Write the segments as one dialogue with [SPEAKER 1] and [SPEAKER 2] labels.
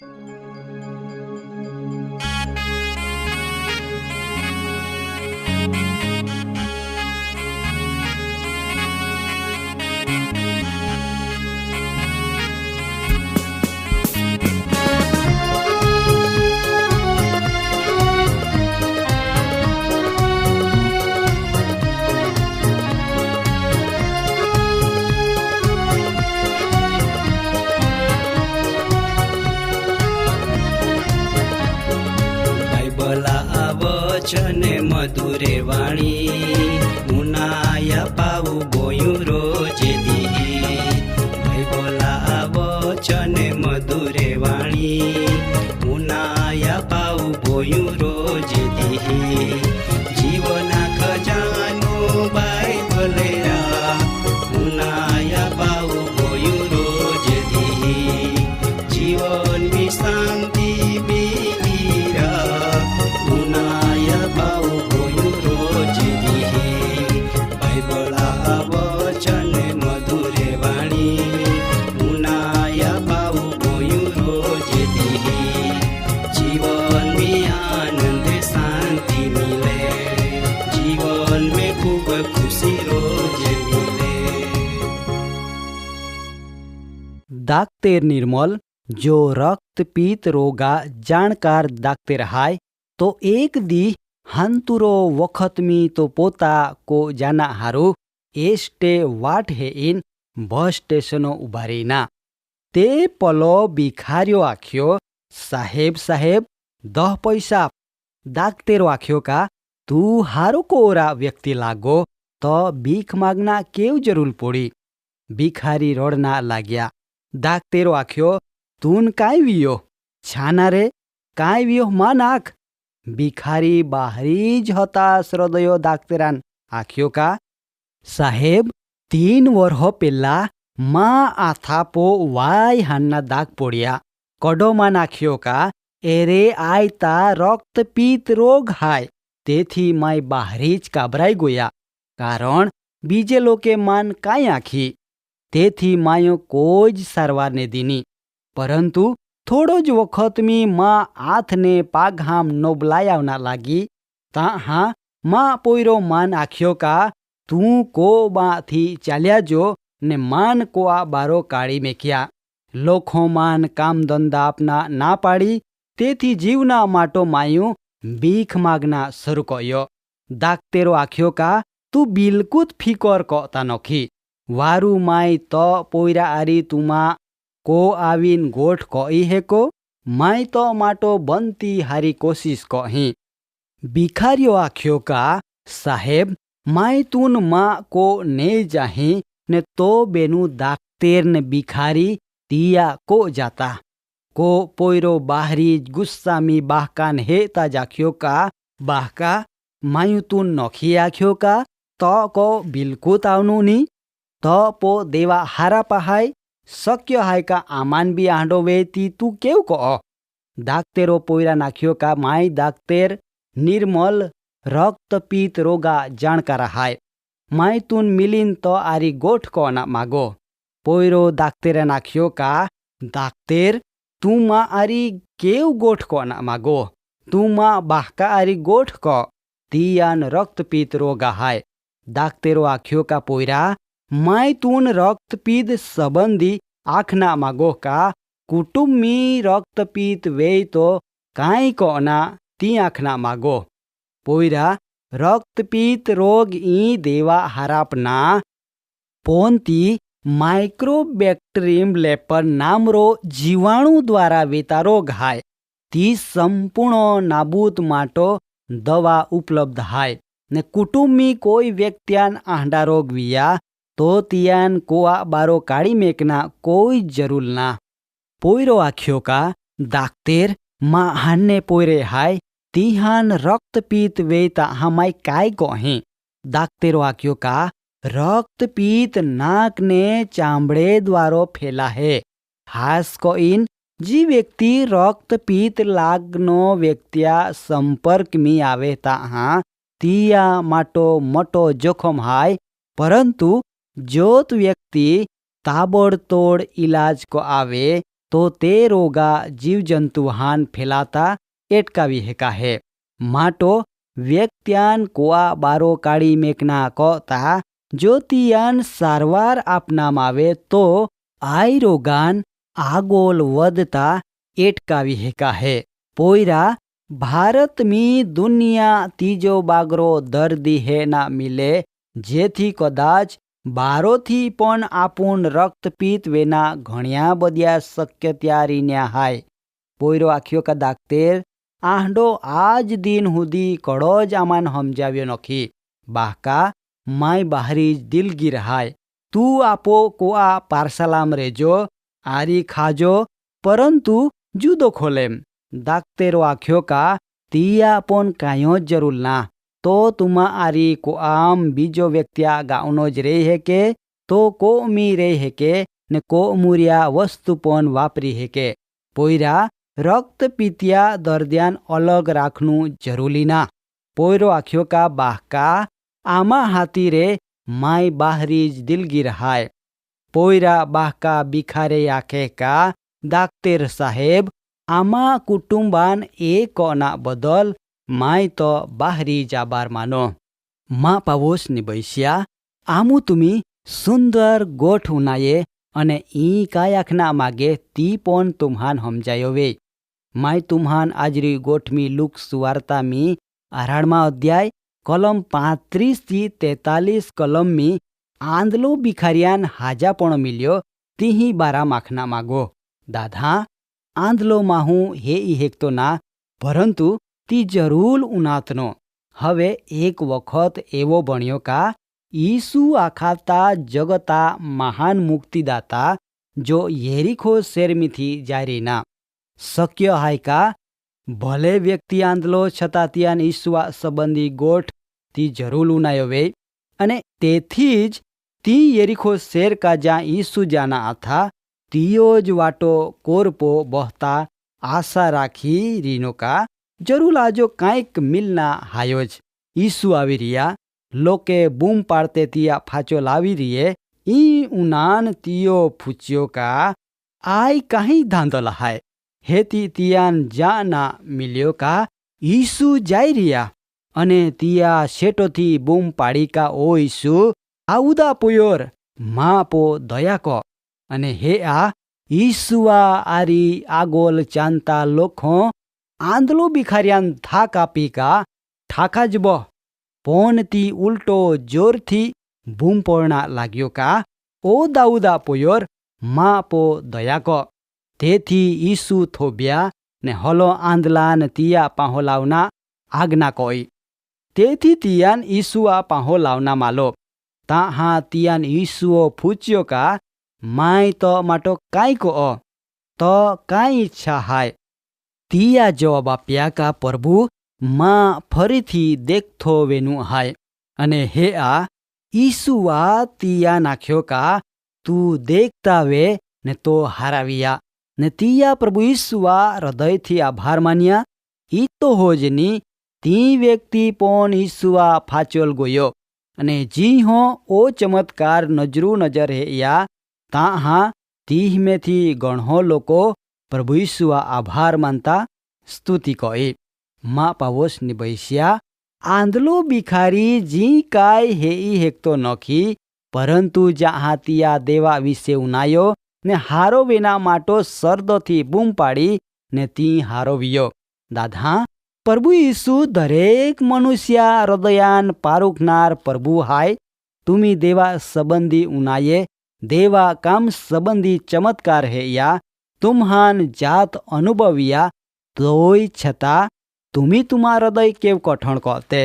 [SPEAKER 1] બાઇબલા વચન મધુરે વાણી મુનાયા પાવું ગોયું રોજે દી. બાઇબલા વચન મધુરે વાણી મુનાયા પાવું ગોયું રોજે દી. જીવના ખજાનો બાઇબલે મુનાયા પાવું ગોયું રોજે દી. જીવનની શાંતિ
[SPEAKER 2] दाक्तेर निर्मल जो रक्तपीत रोगा जाणकार दाक्तेर हाय तो एक दी हंतुरो वखतमी तो पोता को जाना हारू एस्टे वाट हे इन बस स्टेशनो उभारीना ते पलो भिखार्यो आख्यो साहेब साहेब 10 पैसा. दाक्तेरो आख्यो का तू हारो कोरा व्यक्ति लागो तो भीख मागना केव जरूर पड़ी. भिखारी रोडना लाग्या. दाक्तेरो आख्यो तून काय वियो छाना रे काय वियो मा नाख. भिखारी बाहरी ज हताश हृदयो दाक्तेरान आख्यो का साहेब 3 वर्ष पेला मा आथापो वाय हानना दाग पोड़िया कड़ो मा नाख्यो का एरे आयता रक्तपीत रोग हाय तेथी माय बाहरी ज काबराई गोया कारण बीजे लोके मान काई आखी तेथी मायो कोई ज सारवार ने दीनी. परंतु थोड़ो ज वखत में माँ हाथ ने पाघाम नोबलायावना लागी ता हाँ माँ पोयरो मान आख्यो का तू को बा थी चाल्या जो ने मान को आ बारो काढ़ी मेक्या. लोखो मान काम धंधा अपना ना पाड़ी तेथी जीवना माटो मायू भीख मागना शुरू कयो. दाक्तेरो आख्यो का तू बिल्कुल फिकर कहता नखी वारू माय तो पोयरा आरी तुमा को आवीन गोठ कही हेको माय तो माटो बनती हारी कोशिश कही. भिखारियो आख्यो का साहेब माय तून मा को ने जाही ने तो बेनु दाक्तेर ने भिखारी तिया को जाता. को पोयरो बाहरी गुस्सा मी बाहकान हेता जाख्यो का बाहका मायू तून नखी आख्यो का तो को बिल्कुल आवनु नी तो पो देवा हारा पहाय शक्य हाय का आमान भी आंडो वेती तू केव को. दाक्तेरो पोयरा नाख्यो का माय दाक्तेर निर्मल रक्तपीत रोगा जाणकार हाय माय तून मिलीन तो आरी गोठ को ना मागो. पोयरो दाक्तेर नाख्यो का दाक्तेर तू मा आरी केव गोठ को ना मागो तू मा बाहका आरी गोठ को तियान रक्तपीत रोगा हाय. दाक्तेरो आख्यो का पोयरा माय तून रक्तपीत संबंधी आखना मागो का कुटुंब में रक्तपीत वे तो काई को ना ती आखना मागो. पोयरा रक्तपीत रोग ई देवा हरापना पोंती माइक्रोबैक्टीरियम लेपर नामरो जीवाणु द्वारा वेता रोग हाय ती संपूर्ण नाबूद माटो दवा उपलब्ध हाय ने कुटुंब में कोई व्यक्तियान आंडा रोग विया तो तियान कोआ बारो काढ़ी मेकना कोई जरूर ना. पोयरो आख्यो का दाक्तेर मा हान्ने पोयरे हाय तिहान रक्तपीत वेता हमाय काय कहे. दाक्तेरो आख्यो का रक्तपीत नाक ने चामड़े द्वारो फैला है. हास को इन जी व्यक्ति रक्तपीत लागनो व्यक्तिया संपर्क में आवे ता हाँ तिया माटो मोटो जोखम हाय. परंतु जोत व्यक्ति ताबड़तोड़ इलाज को आवे तो ते रोगा जीवजंतु हान फैलाता एटकावी हेकाहे। માટો વ્યક્ત્યાન કોઆ બારો કાઢી મેકના કોતા જો તિયાન સારવાર આપનામાં આવે તો આઈ રોગાન આગોલ વધતા એટકાવી હેકાહે। પોયરા ભારત મી દુનિયા ત્રીજો બાગરો દર્દી હે ના મિલે જેથી કદાચ બારોથી પણ આપૂન રક્તપીત વેના ઘણ્યા બધી શક્યતા રીન્યા હાય। પોયરો આખ્યો કા દાક્તેર આંડો આજ દિન હુદી કડો જ આમાન સમજાવ્યો નથી। બાહકા માય બહારી જ દિલગીર હાય। તું આપો કોઆ પાર્સલામ રેજો આરી ખાજો પરંતુ જુદો ખોલેમ। દાક્તેરો આખ્યો કા તિયા પણ કાયો જ જરૂર ના તો તુમા આરી કોઆમ બીજો વ્યક્તિયા ગાઉનો જ રહે હેકે તો કોમી રહે હેકે ને કોમુરિયા વસ્તુ પણ વાપરી હેકે। પોયરા રક્ત પીતિયા દર્દિયાન અલગ રાખનું જરૂરી ના। પોયરો આખ્યો કા બાહકા આમાં હાથી રે માય બાહરી જ દિલગીર હાય। પોયરા બાહકા બિખારે આખે કા દાક્તેર સાહેબ આમાં કુટુંબાન એક ના બદલ માય તો બાહરી જ આભાર માનો। માં પાવોસ નિબૈસ્યા આમુ તુમી સુંદર ગોઠ ઉનાયે અને ઈ કાયાખના માગે તી પણ તુમ્હાન સમજાયો વે। माय तुम्हान आजरी गोठमी लूक सुवार्ता मी 18मा अध्याय कलम 35 થી 43 कलम मी आंधलो बिखारियान हाजा पण मिल्यो तीही बारा माखना मागो। दादा आंधलो माहू हे ई हेकतो ना परंतु ती जरूर उनातनो। हवे एक वखत एवो बन्यो का ईसु आखाता जगता महान मुक्तिदाता जो येरिखो शेरमीथी जारीना शक्य हाय का भले व्यक्ति आंधलो छता तियान ईसुआ संबंधी गोठ ती जरूर उनायो वे अने तेथी ज ती येरिखो शेर का ज्या ईसु जाना था तियो ज वाटो कोरपो बहता आशा राखी रीनो का जरूर आजो कांईक मिलना हायोज। ईसु आवी रिया लोके बूम पाड़ते तिया फाचो लावी रिये ई उनान तियो फूच्यो का आई काहीं धांधल हाय। हेती तियान जाना मिल्यो का ईसु जाई रिया अने तिया शेटोथी बूम पाड़ी का ओ ईसु आउदा पुयोर मा पो दया को अने हे आ ईसुआ आरी आगोल चांता लोखो आंधलो बिखारियान था कापी का ठाका जबो पोन ती उल्टो जोर थी बूम पड़ना लाग्यो का ओ दाऊदा पुयोर मा पो दया को। तेथी ईसु थोब्या ने हलो आंधलान तिया पाहो लावना आज्ञा कोई। तेथी तियान ईसुआ पाहो लावना मालो ताहा तियान ईसुओ फूच्यो का माय तो माटो काई को तो काई इच्छा हाय। तिया जवाब आप्या का प्रभु मा फरीथी देखथो वेनु हाय अने हे आ ईसुआ तिया नाख्यो का तू देखता वे ने तो हाराविया ने तिया प्रभु ईसुआ हृदय थी आभार मान्या। ई तो होजनी ती व्यक्ति पण ईसुआ फाचोल गोयो अने जी हो ओ चमत्कार नजरू नजर है या ताहा तीह में थी गणहो लोको प्रभु ईसुआ आभार मानता स्तुति कोई। माँ पावोस निबैस्या आंधलो बिखारी जी काय हे ई हेकतो नखी परंतु जहाँ तिया देवा विશે उनायो ने हारो वेना माटो सर्दोथी बूम पाड़ी ने ती हारो वियो। दादा प्रभु ईसु दरेक मनुष्य हृदयान पारुखनार प्रभु हाय। तुमी देवा संबंधी उनाये देवा काम संबंधी चमत्कार है या तुम्हान जात अनुभविया तोय छता तुमी तुमा हृदय केव कठण कहते।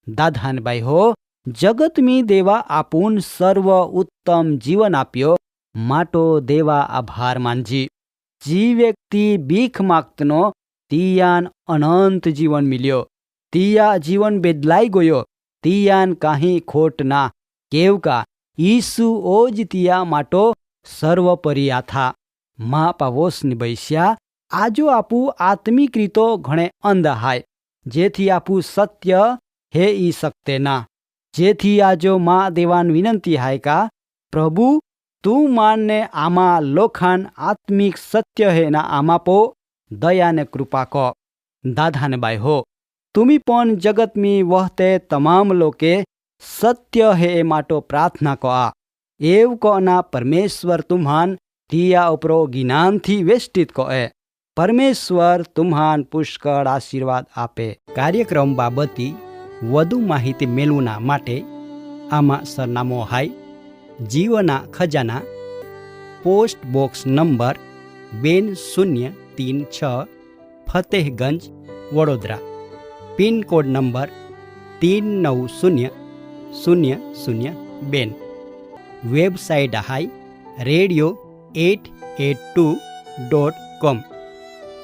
[SPEAKER 2] दादान भाई हो जगत मी देवा आपून सर्व उत्तम जीवन आप्यो માટો દેવા આભાર માનજી। जी व्यक्ति भीख मागतनो तियान अनंत जीवन मिल्यो। तिया जीवन बेदलाई गयो तियान काही खोट ना केव का ईसु ओज तिया માટો सर्वपरी था। माँ पावोस निबैस्या आजो आपू आत्मिक रीतो घणे अंध हाय जेथी आपू सत्य हे ई सकते ना। जेथी आजो माँ देवान विनंती हाय का प्रभु તું માનને આમાં લોખાન આત્મિક सत्य हे ना आमा पो दया ने कृपा को दादा ने बाय हो तुम्ही पण जगत मी वहते तमाम लोके सत्य हे माटो प्रार्थना को आ एव को ना परमेश्वर तुम्हान दिया उपरो ज्ञान थी वेष्टित को ए परमेश्वर तुम्हान पुष्कळ आशीर्वाद आपे। कार्यक्रम बाबती વધુ માહિતી મેળવના માટે આમાં સરનામો હાય જીવના ખજાના post box number 2036 Fatehganj Vadodara pincode number 390002 website હાય radio882.com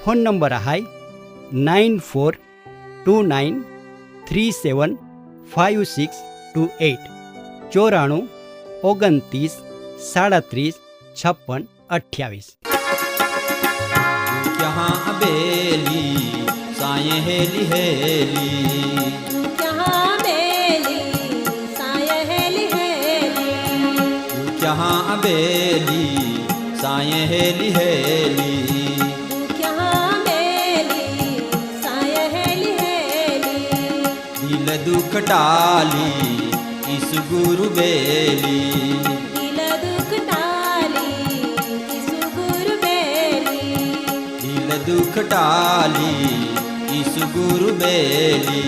[SPEAKER 2] ફોન નંબર હાય 9429375628 94 29 37 56 28।
[SPEAKER 3] यहाँ बेली साये हेली हेली यहाँ बेली साये हेली हेली दिल दुख टाली इस गुरु बेली दिल दुख टाली इस गुरु बेली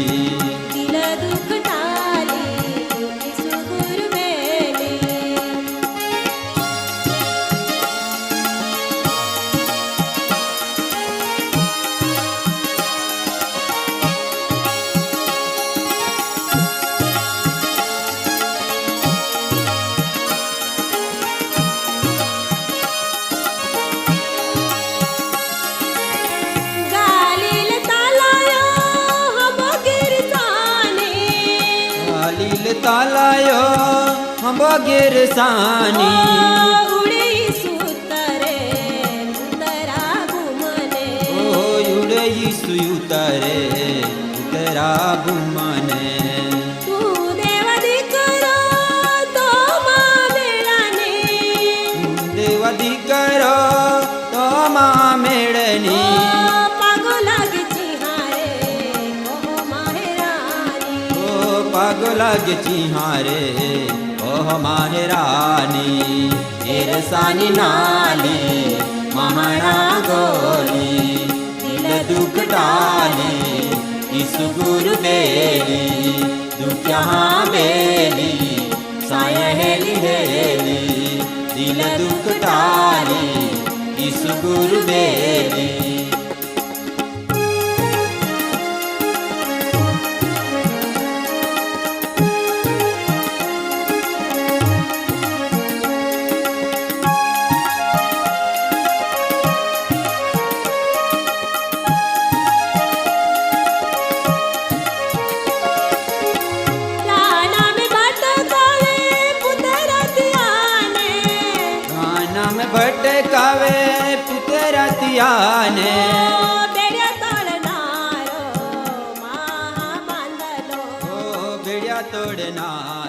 [SPEAKER 3] तालायो हम गिरसानी
[SPEAKER 4] उड़े सुतरे उतरा घुमने
[SPEAKER 3] उड़े सुतरे उतरा घुमने
[SPEAKER 4] तू देव दिकरो तो मां मेळाने
[SPEAKER 3] देव दिकरो तो मां मेळनी पागो लागे चिहारे ओह माहेरानी एरसानी नाली महाना गोली दिल दुख डाली इस गुरु बेली दुख यहाँ बेली साय हेली हेली दिल दुख डाली इस गुरु बेली भटकावे पुतरतियाने
[SPEAKER 4] बेड्या तोडणारो महा बांधलो
[SPEAKER 3] बेड्या तोडणार